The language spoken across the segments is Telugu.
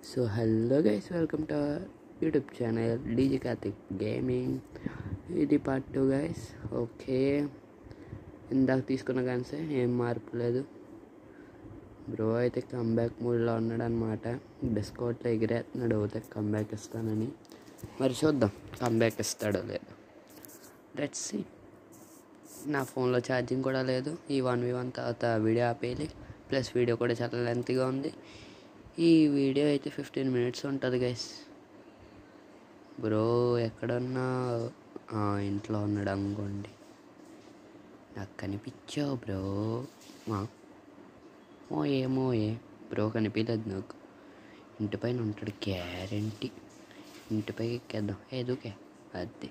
So hello guys, welcome to our YouTube channel DJ Karthik gaming. ఇది పార్ట్ 2 గైస్. ఓకే, ఇందాక తీసుకున్న కానీ ఏం మార్పు లేదు. బ్రో అయితే కమ్బ్యాక్ మూడ్లో ఉన్నాడు అనమాట. డిస్కౌంట్లో ఎగిరేస్తున్నాడు, అయితే కమ్బ్యాక్ ఇస్తానని. మరి చూద్దాం కమ్బ్యాక్ ఇస్తాడో లేదో. Let's see. నా ఫోన్లో ఛార్జింగ్ కూడా లేదు. ఈ 1v1 తర్వాత వీడియో ఆపేయాలి. ప్లస్ వీడియో కూడా చాలా లెంత్గా ఉంది. ఈ వీడియో అయితే 15 minutes ఉంటుంది గైస్. బ్రో ఎక్కడున్నా ఇంట్లో ఉన్నాడు అనుకోండి. నాకు కనిపించావు బ్రో. మోయే బ్రో కనిపించలేదు నాకు. ఇంటిపైన ఉంటాడు గ్యారంటీ. ఇంటిపైకి ఎక్కేద్దాం. ఏదుకే అది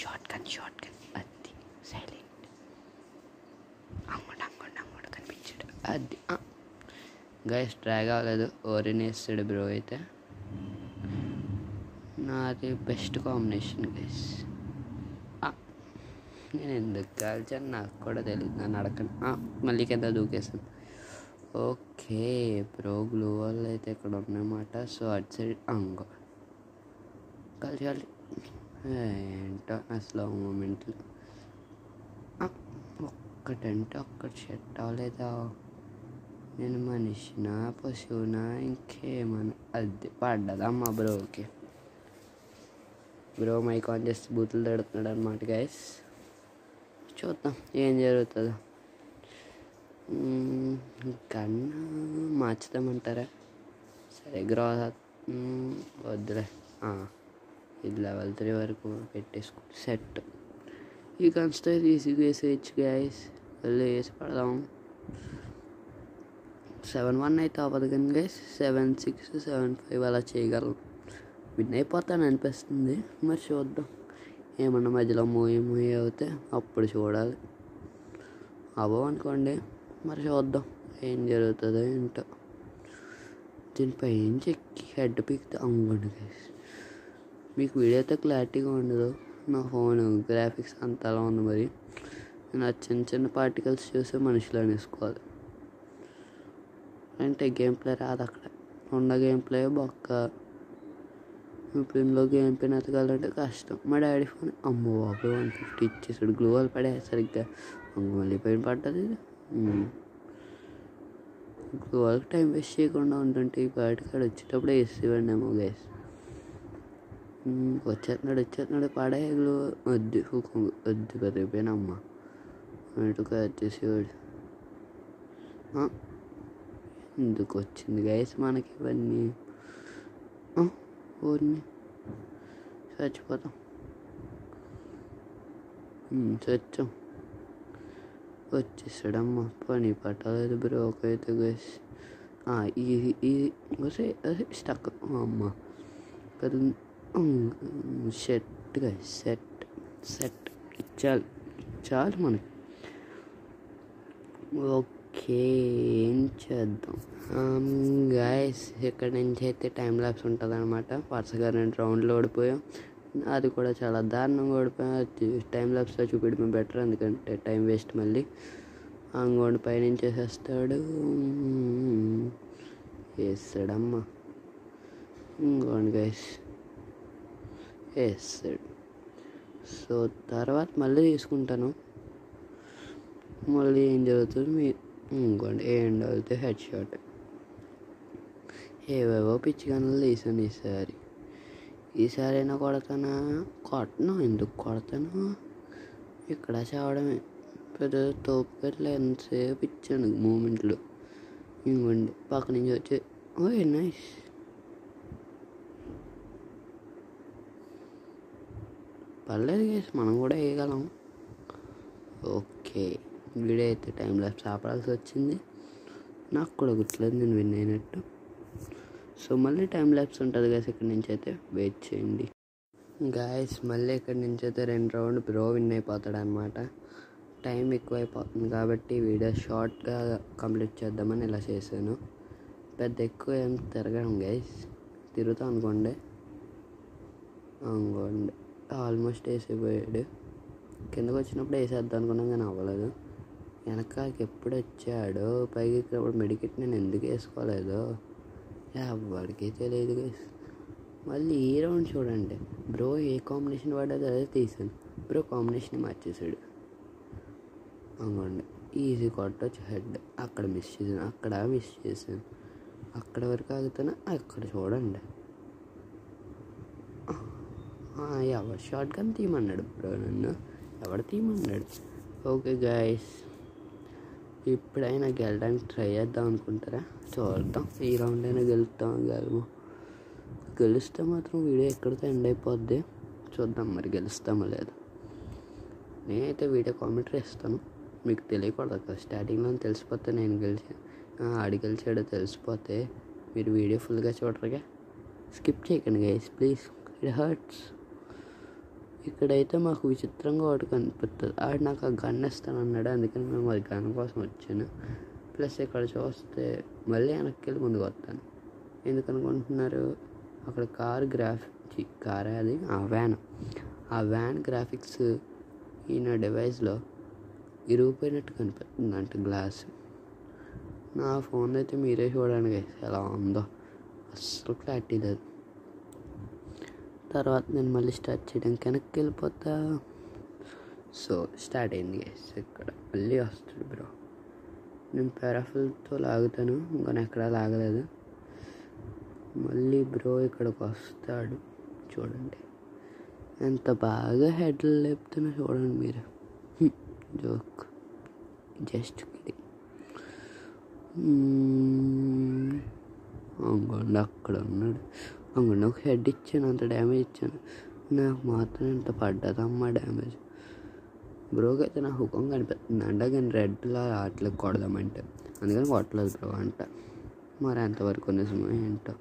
షార్ట్ గన్ అది సైలెంట్. అంగుడు కనిపించాడు. అది గైస్ డ్రాగ్ అవ్వలేదు. ఓరినేస్తాడు బ్రో. అయితే నాది బెస్ట్ కాంబినేషన్ గైస్. నేను ఎందుకు కాల్చాను నాకు కూడా తెలియదు. నన్ను అడగండి. మళ్ళీ కింద దూకేసాను. ఓకే బ్రో, గ్లూ వాల్ అయితే ఇక్కడ ఉన్నమాట. సో అటు సైడ్ కాల్చాలి. ఏంటో అసలు మూమెంట్లు ఒక్కటంటే ఒక్కటి సెట్ అవ్వలేదా? నేను మనిషినా పశువునా ఇంకేమన్నా? అది పడ్డదమ్మా బ్రోకి. బ్రో మైక్ ఆన్ చేస్తే బూతులు తడుతున్నాడు అనమాట గైస్. చూద్దాం ఏం జరుగుతుందో. కన్నా మార్చుదామంటారా? సరే గ్రోత్ వద్దులే. ఇది level 3 వరకు పెట్టేసుకో. సెట్. ఈ కన్స్తో ఈజీగా వేసేయచ్చు గైస్. వెళ్ళి వేసి పడదాం. 7-1 అయితే అవ్వదు కానీ గైస్ 7-6 7-5 అలా చేయగలం. విన్ అయిపోతాను అనిపిస్తుంది. మరి చూద్దాం. ఏమన్నా మధ్యలో మూవీ అవుతే అప్పుడు చూడాలి. అవ్వవు అనుకోండి మరి చూద్దాం ఏం జరుగుతుందో ఏంటో. దీనిపై ఏం చెక్కి హెడ్ పీక్తే అనుకోండి గైస్. మీకు వీడియో అయితే క్లారిటీగా ఉండదు. నా ఫోన్ గ్రాఫిక్స్ అంతలా ఉంది. మరి నేను చిన్న పార్టికల్స్ చూసి మనుషులు అనేసుకోవాలి. అంటే గేమ్ ప్లే రాదు అక్కడ. ఉన్న గేమ్ ప్లే బొక్క. ఇప్పుడు ఇందులో గేమ్ ప్లే ఎతకాలంటే కష్టం. మా డాడీ ఫోన్ అమ్మో బాబు 150 ఇచ్చేసాడు. గ్లూ వాల్ పడే సరిగ్గా మళ్ళీ పైన పడ్డది. గ్లూ వాల్కి టైం వేస్ట్ చేయకుండా ఉంటుంటే ఈ పాటికాడు వచ్చేటప్పుడే వేసేవాడిని ఏమో గైస్. వచ్చేస్తున్నాడు పడే గ్లూ వద్దు పెరిగిపోయినా అమ్మ అటుగా వచ్చేసేవాడు. ఎందుకు వచ్చింది గైస్ మనకి ఇవన్నీ? ఊరిని చచ్చిపోతాం. చచ్చాం. వచ్చేసాడమ్మా. పని పట్టలేదు బ్రోక్ అయితే గైస్. అదే స్టక్ అమ్మ పెద్ద సెట్ గైస్. సెట్ చాలు మనకి. ఓకే ఏం చేద్దాం గాయస్. ఇక్కడ నుంచి అయితే టైం ల్యాప్స్ ఉంటుంది అనమాట. వరుసగా 2 రౌండ్లు ఓడిపోయాం. అది కూడా చాలా దారుణంగా ఓడిపోయాం. టైం ల్యాప్స్లో చూపించడం బెటర్, ఎందుకంటే టైం వేస్ట్. మళ్ళీ అంగోండి పైనుంచి వేసేస్తాడు. వేస్తాడమ్మా. ఇంకోండి గైస్ వేస్తాడు. సో తర్వాత మళ్ళీ తీసుకుంటాను. మళ్ళీ ఏం జరుగుతుంది ఇంకోండి. ఏం అయితే హెడ్ షాట్. ఏవేవో పిచ్చి గన్నులు తీసాను ఈసారి అయినా కొడతానా? కొట్టను. ఎందుకు కొడతాను? ఇక్కడ చావడమే పెద్ద తోపుగట్ల ఎంతసేపు ఇచ్చాను మూమెంట్లు. ఇంకోండి పక్క నుంచి వచ్చి నైస్. పర్లేదు గైస్, మనం కూడా వేయగలం. ఓకే వీడియో అయితే టైం ల్యాప్స్ ఆపాల్సి వచ్చింది. నాకు కూడా గుర్తులేదు నేను విన్ అయినట్టు. సో మళ్ళీ టైం ల్యాప్స్ ఉంటుంది గైస్. ఇక్కడి నుంచి అయితే వెయిట్ చేయండి గాయస్. మళ్ళీ ఇక్కడి నుంచి అయితే 2 రౌండ్ బ్రో విన్ అయిపోతాడు అనమాట. టైం ఎక్కువైపోతుంది కాబట్టి వీడియో షార్ట్గా కంప్లీట్ చేద్దామని ఇలా చేశాను. పెద్ద ఎక్కువ ఏం తిరగడం గైస్. తిరుగుతాం అనుకోండి ఆల్మోస్ట్ వేసిపోయాడు. కిందకు వచ్చినప్పుడు వేసేద్దాం అనుకున్నాం కానీ అవ్వలేదు. వెనకాలకి ఎప్పుడు వచ్చాడో పైకి ఎక్కినప్పుడు మెడికెట్ నేను ఎందుకు వేసుకోలేదు? ఎవరికి తెలియదు గైస్. మళ్ళీ ఈ రౌండ్ చూడండి, బ్రో ఏ కాంబినేషన్ వాడేది అదే తీసాను, బ్రో కాంబినేషన్ మార్చేసాడు. అనుకోండి ఈజీ కొట్టచ్చు హెడ్. అక్కడ మిస్ చేశాను, అక్కడ మిస్ చేశాను, అక్కడ వరకు ఆగుతాను. అక్కడ చూడండి ఎవరు షార్ట్ గన్ తీయమన్నాడు బ్రో, నన్ను ఎవడు తీయమన్నాడు. ఓకే గాయస్, ఇప్పుడైనా గెలడానికి ట్రై చేద్దాం అనుకుంటారా? చూద్దాం, ఈ రౌండ్ అయినా గెలుము. గెలిస్తే మాత్రం వీడియో ఎక్కడితో ఎండ్ అయిపోద్ది. చూద్దాం మరి గెలుస్తామో లేదు. నేనైతే వీడియో కామెంటరీ ఇస్తాను, మీకు తెలియకూడదు కదా. స్టార్టింగ్లో తెలిసిపోతే నేను ఆడి గెలిచాడో తెలిసిపోతే మీరు వీడియో ఫుల్గా చూడరుగా. స్కిప్ చేయకండి గైస్ ప్లీజ్, ఇట్ హర్ట్స్. ఇక్కడైతే మాకు విచిత్రంగా ఒకటి కనిపిస్తుంది. ఆడు నాకు ఆ గన్ ఇస్తానన్నాడు, అందుకని మేము అది గన్ కోసం వచ్చాను. ప్లస్ ఇక్కడ చూస్తే మళ్ళీ వెనక్కి వెళ్ళి ముందుకు వస్తాను. ఎందుకు అనుకుంటున్నారు? అక్కడ కారే అది ఆ వ్యాన్ గ్రాఫిక్స్ ఈయన డివైస్లో ఇరిగిపోయినట్టు కనిపిస్తుంది అంటే గ్లాస్. నా ఫోన్ అయితే మీరే చూడండి ఎలా ఉందో, అస్సలు క్లారిటీ లేదు. తర్వాత నేను మళ్ళీ స్టార్ట్ చేయడానికి వెనక్కి వెళ్ళిపోతా. సో స్టార్ట్ అయింది గైస్. ఇక్కడ మళ్ళీ వస్తాడు బ్రో. నేను పారాఫిల్తో లాగుతాను, ఇంకా ఎక్కడా లాగలేదు. మళ్ళీ బ్రో ఇక్కడికి వస్తాడు. చూడండి ఎంత బాగా హెడ్లు లేపుతున్నా చూడండి మీరు. Joke, just kidding. అంగండి అక్కడ ఉన్నాడు. అంగండి ఒక హెడ్ ఇచ్చాను, అంత డ్యామేజ్ ఇచ్చాను, నాకు మాత్రం ఎంత పడ్డదమ్మా డ్యామేజ్. బ్రోకి అయితే నా హుకం కనిపిస్తుంది అంటే, కానీ రెడ్లా ఆటలకు కొడదామంటే అందుకని కొట్టలేదు బ్రో అంట. మరి ఎంతవరకు నిజమో ఏంటో.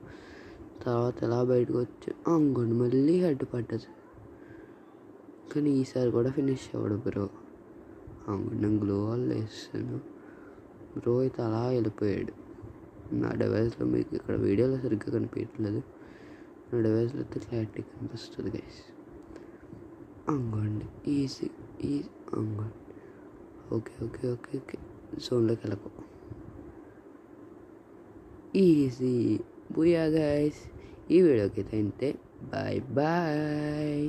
తర్వాత ఎలా బయటకు వచ్చి అంగండి మళ్ళీ హెడ్ పడ్డది, కానీ ఈసారి కూడా ఫినిష్ అవ్వడు బ్రో. అంగండి నేను గ్లో వాల్ వేస్తాను, బ్రో అయితే అలా వెళ్ళిపోయాడు. నా డివైస్లో మీకు ఇక్కడ వీడియోలో సరిగ్గా కనిపించట్లేదు, నా డివైస్లో అయితే క్లారిటీ కనిపిస్తుంది గైస్. అంగండి ఈజీ అంగండి. ఓకే ఓకే ఓకే ఓకే జోన్లోకి వెళ్ళకు. ఈజీ బుయా గైస్. ఈ వీడియోకి అయితే అంతే. Bye bye.